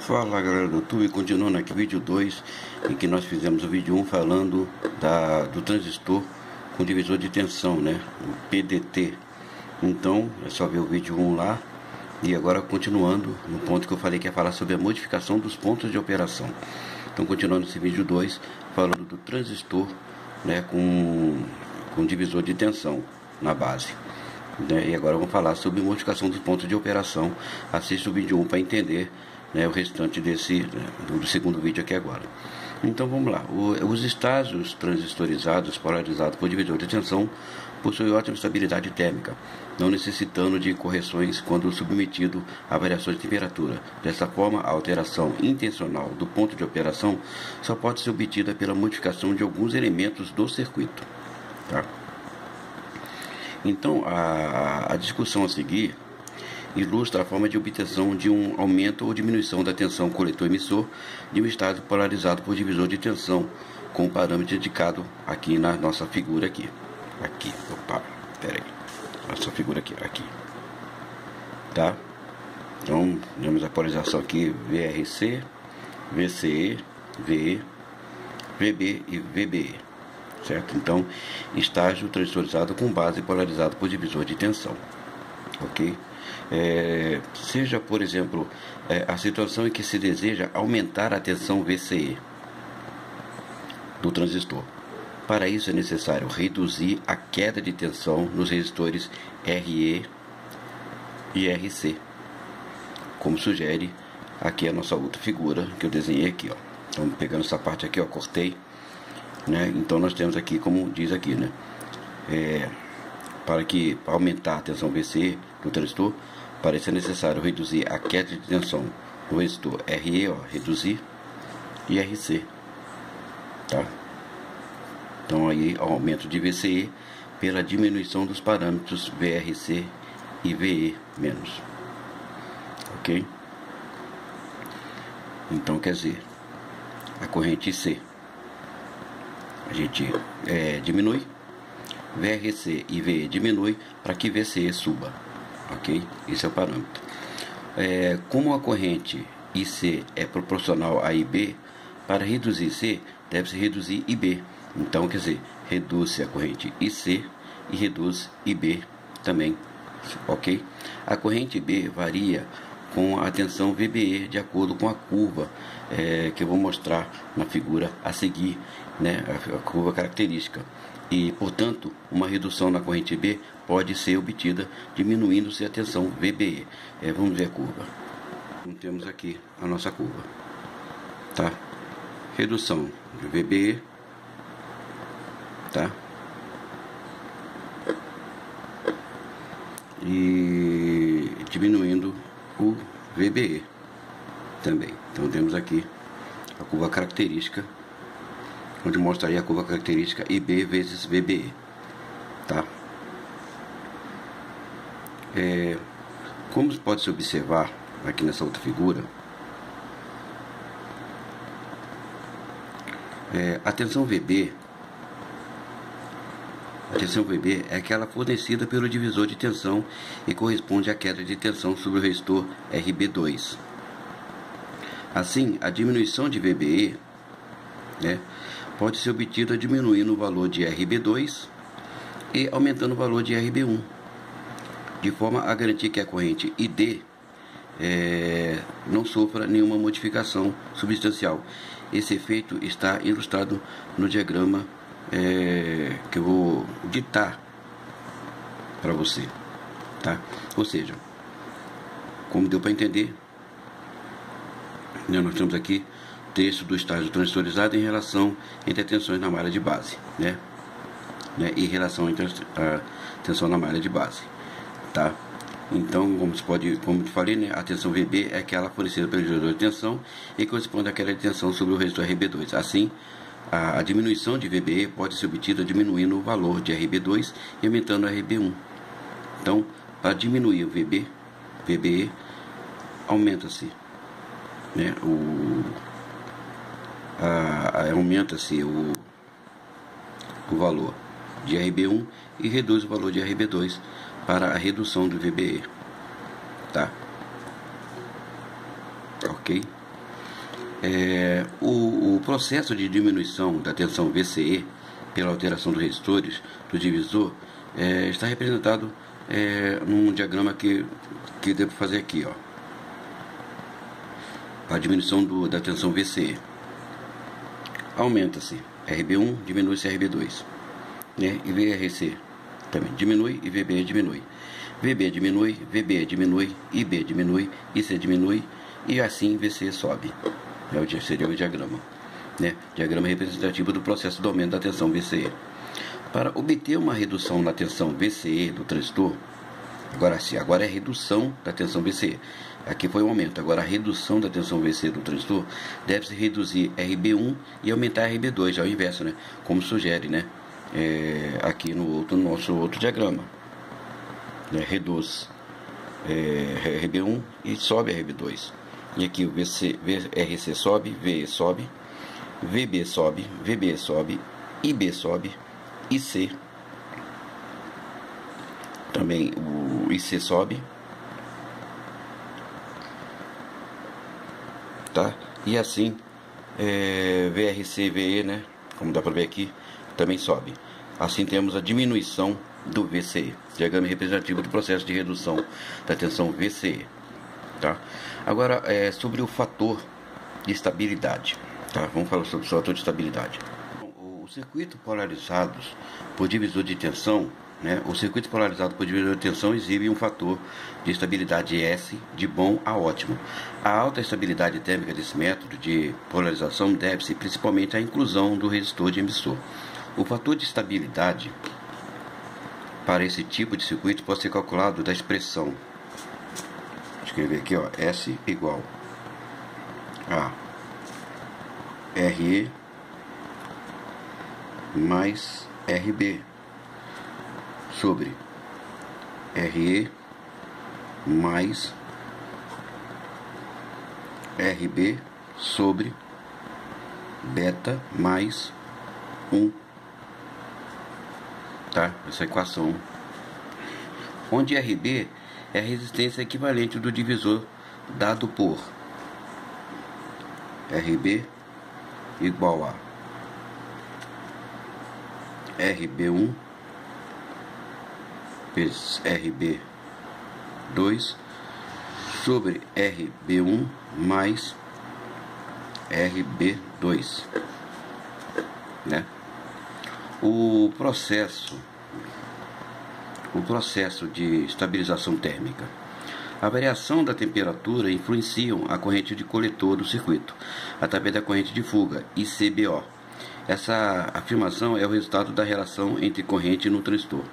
Fala galera do YouTube, continuando aqui o vídeo 2, em que nós fizemos o vídeo 1 falando do transistor com divisor de tensão, né, o PDT. Então é só ver o vídeo 1 lá. E agora continuando no ponto que eu falei, que é falar sobre a modificação dos pontos de operação. Então continuando esse vídeo 2, falando do transistor, né, com divisor de tensão na base, né. E agora vamos falar sobre modificação dos pontos de operação. Assista o vídeo 1 para entender, né, o restante do segundo vídeo aqui agora. Então vamos lá. Os estágios transistorizados polarizados por divisor de tensão possuem ótima estabilidade térmica, não necessitando de correções quando submetido a variações de temperatura. Dessa forma, a alteração intencional do ponto de operação só pode ser obtida pela modificação de alguns elementos do circuito. Tá? Então a discussão a seguir ilustra a forma de obtenção de um aumento ou diminuição da tensão coletor-emissor de um estado polarizado por divisor de tensão, com o parâmetro indicado aqui na nossa figura aqui. Nossa figura aqui. Tá? Então, temos a polarização aqui, VRC, VCE, VE, VB e VBE. Certo? Então, estágio transistorizado com base polarizado por divisor de tensão. Ok? Seja, por exemplo, a situação em que se deseja aumentar a tensão VCE do transistor. Para isso é necessário reduzir a queda de tensão nos resistores RE e RC, como sugere aqui a nossa outra figura que eu desenhei aqui, ó. Então, pegando essa parte aqui, ó, cortei, né? Então nós temos aqui, como diz aqui, né, para aumentar a tensão VCE do transistor, parece necessário reduzir a queda de tensão no resistor RE, ó, reduzir, e RC, tá? Então aí aumento de VCE pela diminuição dos parâmetros VRC e VE menos, ok? Então quer dizer, a corrente C a gente diminui, VRC e VE diminui para que VCE suba, ok? Esse é o parâmetro. Como a corrente IC é proporcional a IB, para reduzir C deve-se reduzir IB. Então, quer dizer, reduz-se a corrente IC e reduz IB também, ok? A corrente IB varia com a tensão VBE de acordo com a curva que eu vou mostrar na figura a seguir, né, a curva característica. E, portanto, uma redução na corrente B pode ser obtida diminuindo-se a tensão VBE. Vamos ver a curva. Então, temos aqui a nossa curva, tá? Redução de VBE, tá? E diminuindo o VBE também. Então temos aqui a curva característica, onde mostraria a curva característica IB vezes VBE, tá? Como pode se observar aqui nessa outra figura, a tensão VB é aquela fornecida pelo divisor de tensão e corresponde à queda de tensão sobre o resistor RB2. Assim, a diminuição de VBE, né, pode ser obtida diminuindo o valor de RB2 e aumentando o valor de RB1, de forma a garantir que a corrente ID não sofra nenhuma modificação substancial. Esse efeito está ilustrado no diagrama que eu vou ditar para você, tá? Ou seja, como deu para entender, né, nós temos aqui texto do estágio transistorizado em relação entre as tensões na malha de base, né, em relação entre a tensão na malha de base, tá? Então, como eu falei, né, a tensão VB é aquela fornecida pelo divisor de tensão e corresponde àquela de tensão sobre o resistor RB2. Assim, a diminuição de VBE pode ser obtida diminuindo o valor de RB2 e aumentando o RB1. Então, para diminuir o VBE, aumenta-se, né, aumenta-se o valor de RB1 e reduz o valor de RB2 para a redução do VBE, tá? Ok? O processo de diminuição da tensão VCE pela alteração dos resistores do divisor está representado num diagrama que devo fazer aqui, ó. A diminuição da tensão VCE. Aumenta-se RB1, diminui-se RB2, né? E VRC também diminui e VB diminui. VB diminui, VB diminui, IB diminui, IC diminui e assim VC sobe. Seria o diagrama, né? Diagrama representativo do processo do aumento da tensão VCE. Para obter uma redução na tensão VCE do transistor, agora é a redução da tensão VCE. Aqui foi um aumento, agora a redução da tensão VCE do transistor deve-se reduzir RB1 e aumentar RB2, ao inverso, né? Como sugere, né? Aqui no nosso outro diagrama, né? Reduz RB1 e sobe RB2. E aqui o VRC sobe, VE sobe, VB sobe, VB sobe, IB sobe, IC também, o IC sobe, tá? E assim VRC, VE, né? Como dá para ver aqui, também sobe. Assim temos a diminuição do VCE, diagrama representativo do processo de redução da tensão VCE, tá? Agora, sobre o fator de estabilidade, tá? Vamos falar sobre o fator de estabilidade. O circuito polarizados por divisor de tensão, né? O circuito polarizado por divisor de tensão exibe um fator de estabilidade S de bom a ótimo. A alta estabilidade térmica desse método de polarização deve-se principalmente à inclusão do resistor de emissor. O fator de estabilidade para esse tipo de circuito pode ser calculado da expressão, escrever aqui, ó, S igual a RE mais RB sobre RE mais RB sobre beta mais 1, tá? Essa equação, onde RB é a resistência equivalente do divisor dado por RB igual a RB1 vezes RB2 sobre RB1 mais RB2, né? O processo de estabilização térmica. A variação da temperatura influencia a corrente de coletor do circuito através da corrente de fuga, ICBO. Essa afirmação é o resultado da relação entre corrente no transistor,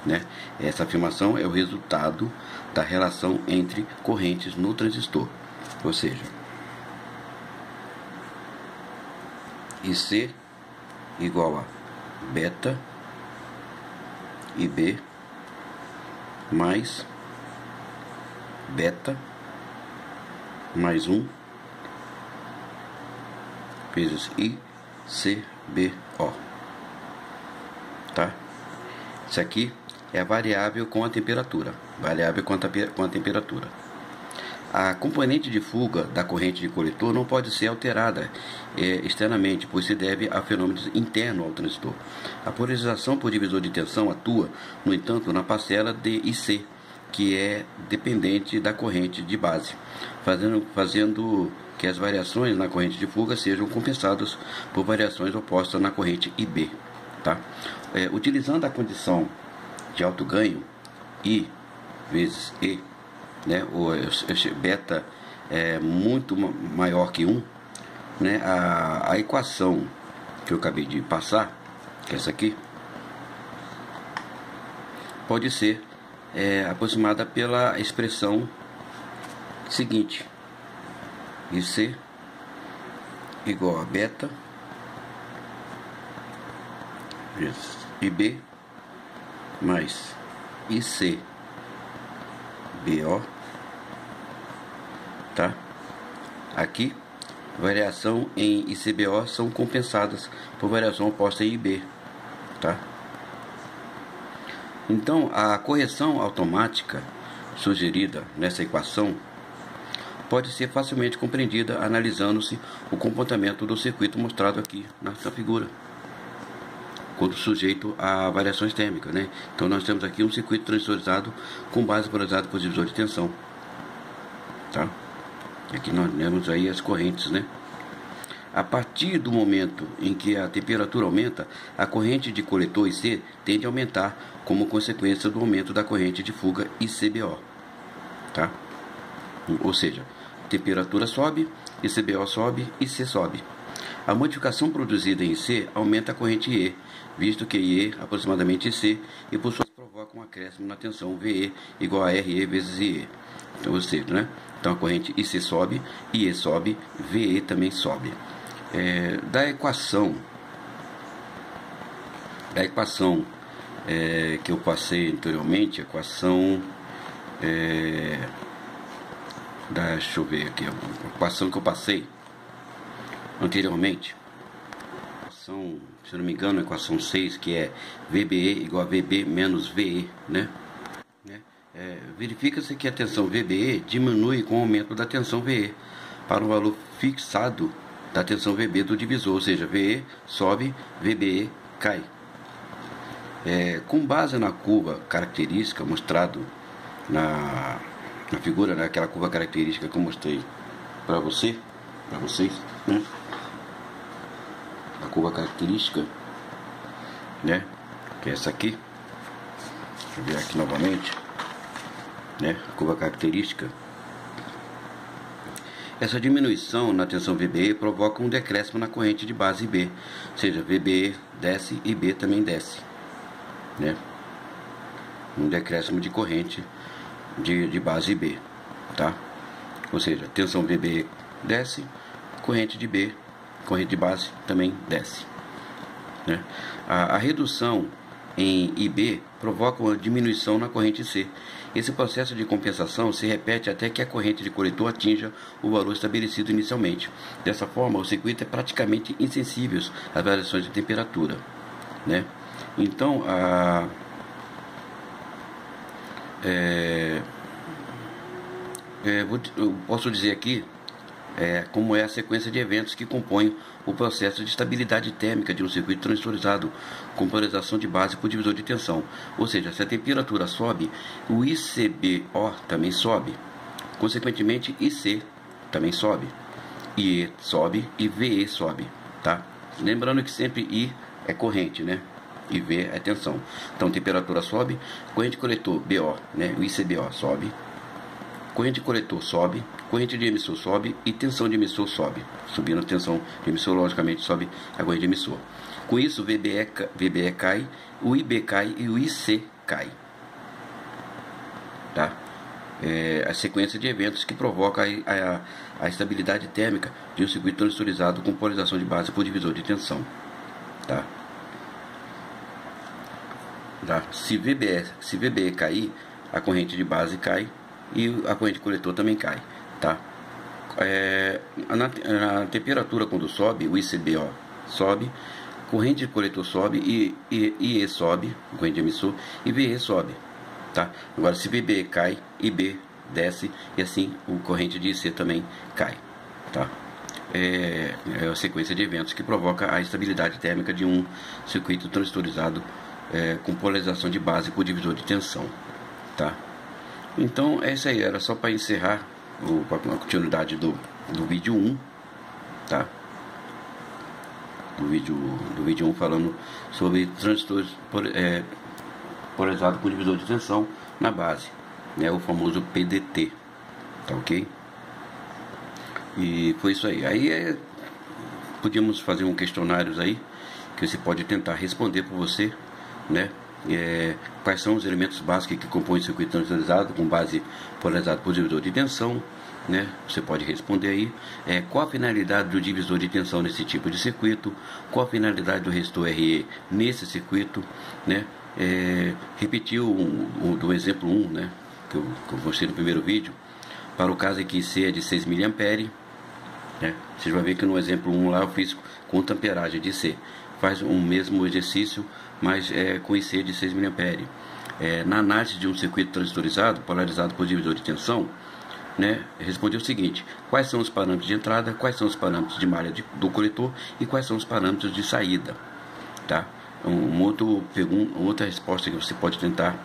né? Essa afirmação é o resultado da relação entre correntes no transistor, ou seja, IC igual a beta IB mais beta mais 1 vezes ICBO, tá? Isso aqui é a variável com a temperatura, A componente de fuga da corrente de coletor não pode ser alterada externamente, pois se deve a fenômenos internos ao transistor. A polarização por divisor de tensão atua, no entanto, na parcela de IC, que é dependente da corrente de base, fazendo que as variações na corrente de fuga sejam compensadas por variações opostas na corrente IB, tá? Utilizando a condição de alto ganho, I vezes E, né? O beta é muito maior que 1, né? A equação que eu acabei de passar, que é essa aqui, pode ser aproximada pela expressão seguinte: IC igual a beta vezes IB mais ICBO, tá? Aqui, variação em ICBO são compensadas por variação oposta em IB, tá? Então, a correção automática sugerida nessa equação pode ser facilmente compreendida analisando-se o comportamento do circuito mostrado aqui nessa figura, quando sujeito a variações térmicas, né? Então nós temos aqui um circuito transistorizado com base polarizada por divisor de tensão, tá? Aqui nós temos aí as correntes, né? A partir do momento em que a temperatura aumenta, a corrente de coletor IC tende a aumentar como consequência do aumento da corrente de fuga ICBO, tá? Ou seja, temperatura sobe, ICBO sobe, IC sobe. A modificação produzida em IC aumenta a corrente IE, visto que IE é aproximadamente IC e por sua vez provoca um acréscimo na tensão VE igual a RE vezes IE. Então, ou seja, né? Então a corrente IC sobe, IE sobe, VE também sobe. Da equação que eu passei anteriormente, a equação deixa eu ver aqui, a equação que eu passei anteriormente, se eu não me engano, a equação 6, que é VBE igual a VB menos VE, né? Verifica-se que a tensão VBE diminui com o aumento da tensão VE para o valor fixado da tensão VB do divisor, ou seja, VE sobe, VBE cai. Com base na curva característica mostrado na figura, naquela curva característica que eu mostrei para vocês, né? A curva característica, né? Que é essa aqui. Deixa eu ver aqui novamente, né? A curva característica. Essa diminuição na tensão VBE provoca um decréscimo na corrente de base B, ou seja, VBE desce e B também desce, né? Um decréscimo de corrente de base B, tá? Ou seja, tensão VBE desce, corrente de B, corrente de base também desce, né? A redução em IB provoca uma diminuição na corrente C. Esse processo de compensação se repete até que a corrente de coletor atinja o valor estabelecido inicialmente. Dessa forma, o circuito é praticamente insensível às variações de temperatura, né? Então, eu posso dizer aqui como é a sequência de eventos que compõem o processo de estabilidade térmica de um circuito transistorizado com polarização de base por divisor de tensão. Ou seja, se a temperatura sobe, o ICBO também sobe, consequentemente IC também sobe, IE sobe e VE sobe, tá? Lembrando que sempre I é corrente, né? E V é tensão. Então temperatura sobe, corrente coletor BO, né? O ICBO sobe, corrente de coletor sobe, corrente de emissor sobe e tensão de emissor sobe. Subindo a tensão de emissor, logicamente sobe a corrente de emissor. Com isso, o VBE cai, o IB cai e o IC cai. Tá? A sequência de eventos que provoca a estabilidade térmica de um circuito transistorizado com polarização de base por divisor de tensão. Tá? Se VBE cair, a corrente de base cai e a corrente de coletor também cai, tá? Na temperatura, quando sobe, o ICBO sobe, corrente de coletor sobe e IE sobe, corrente de emissor, e VE sobe, tá? Agora, se VB cai, IB desce e assim o corrente de IC também cai, tá? É a sequência de eventos que provoca a estabilidade térmica de um circuito transistorizado com polarização de base por divisor de tensão, tá? Então, essa aí era só para encerrar a continuidade do vídeo 1, tá? Do vídeo 1 falando sobre transistores polarizados por divisor de tensão na base, né? O famoso PDT, tá ok? E foi isso aí. Aí podíamos fazer um questionário aí que você pode tentar responder por você, né? Quais são os elementos básicos que compõem o circuito transistorizado com base polarizada por divisor de tensão, né? Você pode responder aí. Qual a finalidade do divisor de tensão nesse tipo de circuito? Qual a finalidade do resistor RE nesse circuito, né? Repetir do exemplo 1, né? Que eu mostrei no primeiro vídeo, para o caso em que IC é de 6 mA, né? Você vai ver que no exemplo 1 lá eu fiz com tamperagem de IC. Faz o mesmo exercício, mas com IC de 6 mA. Na análise de um circuito transistorizado, polarizado por divisor de tensão, né, respondeu o seguinte: quais são os parâmetros de entrada, quais são os parâmetros de malha do coletor e quais são os parâmetros de saída, tá? Outra resposta que você pode tentar,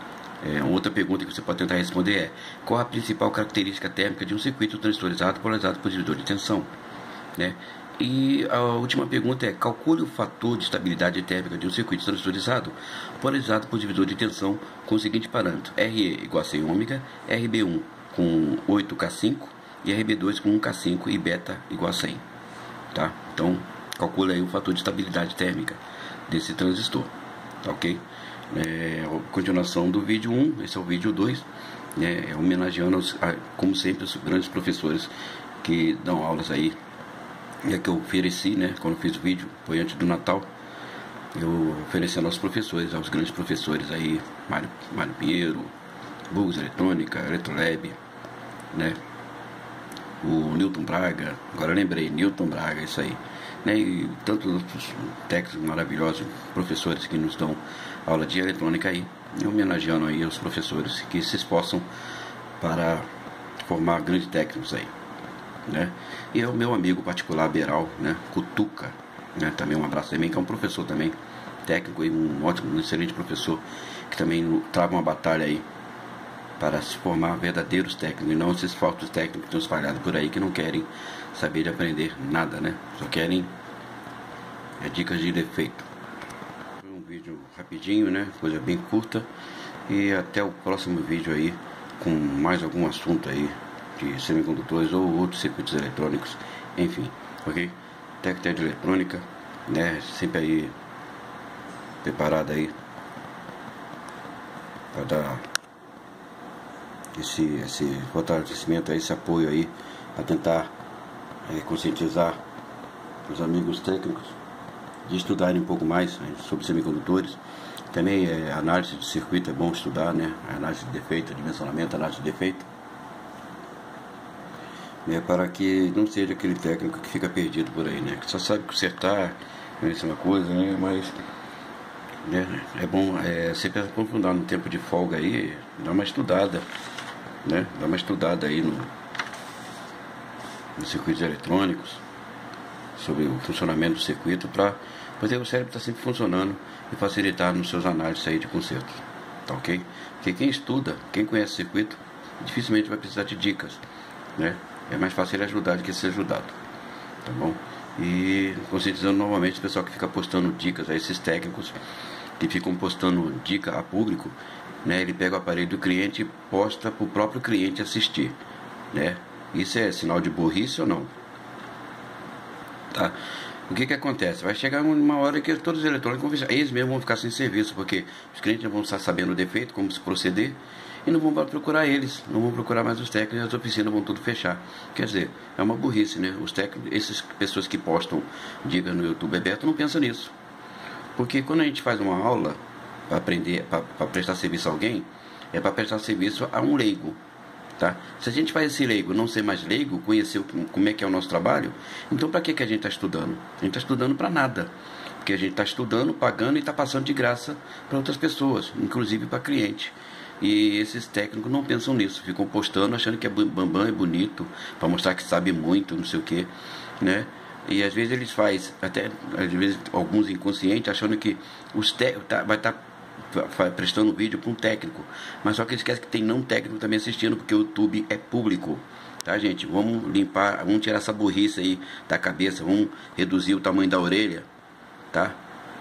outra pergunta que você pode tentar responder é: qual a principal característica térmica de um circuito transistorizado polarizado por divisor de tensão, né? E a última pergunta é: calcule o fator de estabilidade térmica de um circuito transistorizado polarizado por divisor de tensão com o seguinte parâmetro: RE igual a 100 ômega, RB1 com 8K5 e RB2 com 1K5 e beta igual a 100, tá? Então, calcula aí o fator de estabilidade térmica desse transistor, tá ok? Continuação do vídeo 1, esse é o vídeo 2, né, homenageando, como sempre, os grandes professores que dão aulas aí, que eu ofereci, né, quando eu fiz o vídeo, foi antes do Natal, eu oferecendo aos professores, aos grandes professores aí, Mário Pinheiro, Bugs Eletrônica, Eletrolab, né, o Newton Braga, agora eu lembrei, Newton Braga, isso aí, né, e tantos outros técnicos maravilhosos, professores que nos dão aula de eletrônica aí, homenageando aí os professores que se esforçam para formar grandes técnicos aí, né, e é o meu amigo particular Beral, né, Cutuca, né, também um abraço também, que é um professor também, técnico e um ótimo, um excelente professor, que também trava uma batalha aí para se formar verdadeiros técnicos e não esses falsos técnicos que estão espalhados por aí que não querem saber de aprender nada, né? Só querem dicas de defeito. Um vídeo rapidinho, né? Coisa bem curta. E até o próximo vídeo aí com mais algum assunto aí de semicondutores ou outros circuitos eletrônicos, enfim, ok? Tec de eletrônica, né? Sempre aí preparado aí para dar esse fortalecimento, esse apoio aí, a tentar conscientizar os amigos técnicos de estudarem um pouco mais sobre semicondutores. Também análise de circuito é bom estudar, né? Análise de defeito, dimensionamento, análise de defeito, né? Para que não seja aquele técnico que fica perdido por aí, né? Que só sabe consertar, isso é uma coisa, né? Mas é bom sempre aprofundar no tempo de folga aí, dar uma estudada, né? Dar uma estudada aí nos circuitos eletrônicos, sobre o funcionamento do circuito, para poder o cérebro estar sempre funcionando e facilitar nos seus análises aí de consertos, tá ok? Porque quem estuda, quem conhece o circuito, dificilmente vai precisar de dicas, né? É mais fácil ele ajudar do que ser ajudado, tá bom? E conscientizando novamente o pessoal que fica postando dicas a esses técnicos que ficam postando dica a público, né? Ele pega o aparelho do cliente e posta para o próprio cliente assistir, né? Isso é sinal de burrice ou não? Tá? O que acontece? Vai chegar uma hora que todos os eletrônicos vão fechar. Eles mesmos vão ficar sem serviço, porque os clientes não vão estar sabendo o defeito, como se proceder, e não vão procurar eles, não vão procurar mais os técnicos, e as oficinas vão tudo fechar. Quer dizer, é uma burrice, né? Os técnicos, essas pessoas que postam dicas no YouTube aberto não pensam nisso. Porque quando a gente faz uma aula para aprender, para prestar serviço a alguém, é para prestar serviço a um leigo, tá? Se a gente faz esse leigo não ser mais leigo, conhecer como é que é o nosso trabalho, então para que a gente está estudando? A gente está estudando para nada, porque a gente está estudando, pagando e está passando de graça para outras pessoas, inclusive para cliente. E esses técnicos não pensam nisso, ficam postando achando que é bambam, é bonito, para mostrar que sabe muito, não sei o que, né? E às vezes eles fazem, até às vezes alguns inconscientes, achando que vai estar prestando vídeo para um técnico, mas só que eles esquecem que tem não técnico também assistindo, porque o YouTube é público, tá, gente? Vamos limpar, vamos tirar essa burrice aí da cabeça, vamos reduzir o tamanho da orelha, tá?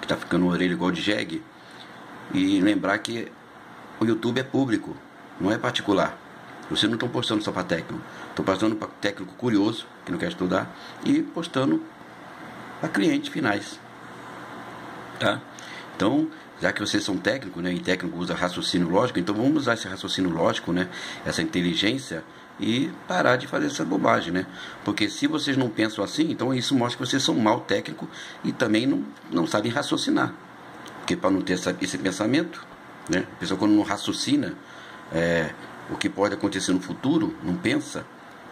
Que tá ficando uma orelha igual de jegue, e lembrar que o YouTube é público, não é particular. Vocês não estão postando só para técnico, estão postando para técnico curioso, que não quer estudar, e postando para clientes finais, tá? Então, já que vocês são técnicos, né, e técnico usa raciocínio lógico, então vamos usar esse raciocínio lógico, né, essa inteligência, e parar de fazer essa bobagem, né? Porque se vocês não pensam assim, então isso mostra que vocês são mau técnico e também não sabem raciocinar. Porque para não ter esse pensamento, né, a pessoa quando não raciocina o que pode acontecer no futuro, não pensa,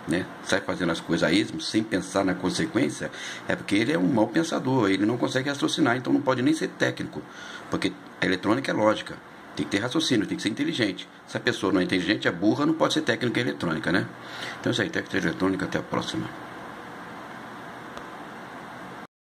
né, sai fazendo as coisas a esmo, sem pensar na consequência, é porque ele é um mau pensador, ele não consegue raciocinar, então não pode nem ser técnico, porque a eletrônica é lógica, Tem que ter raciocínio, tem que ser inteligente. Se a pessoa não é inteligente, é burra, não pode ser técnica eletrônica, né? Então é isso aí, técnica eletrônica, até a próxima.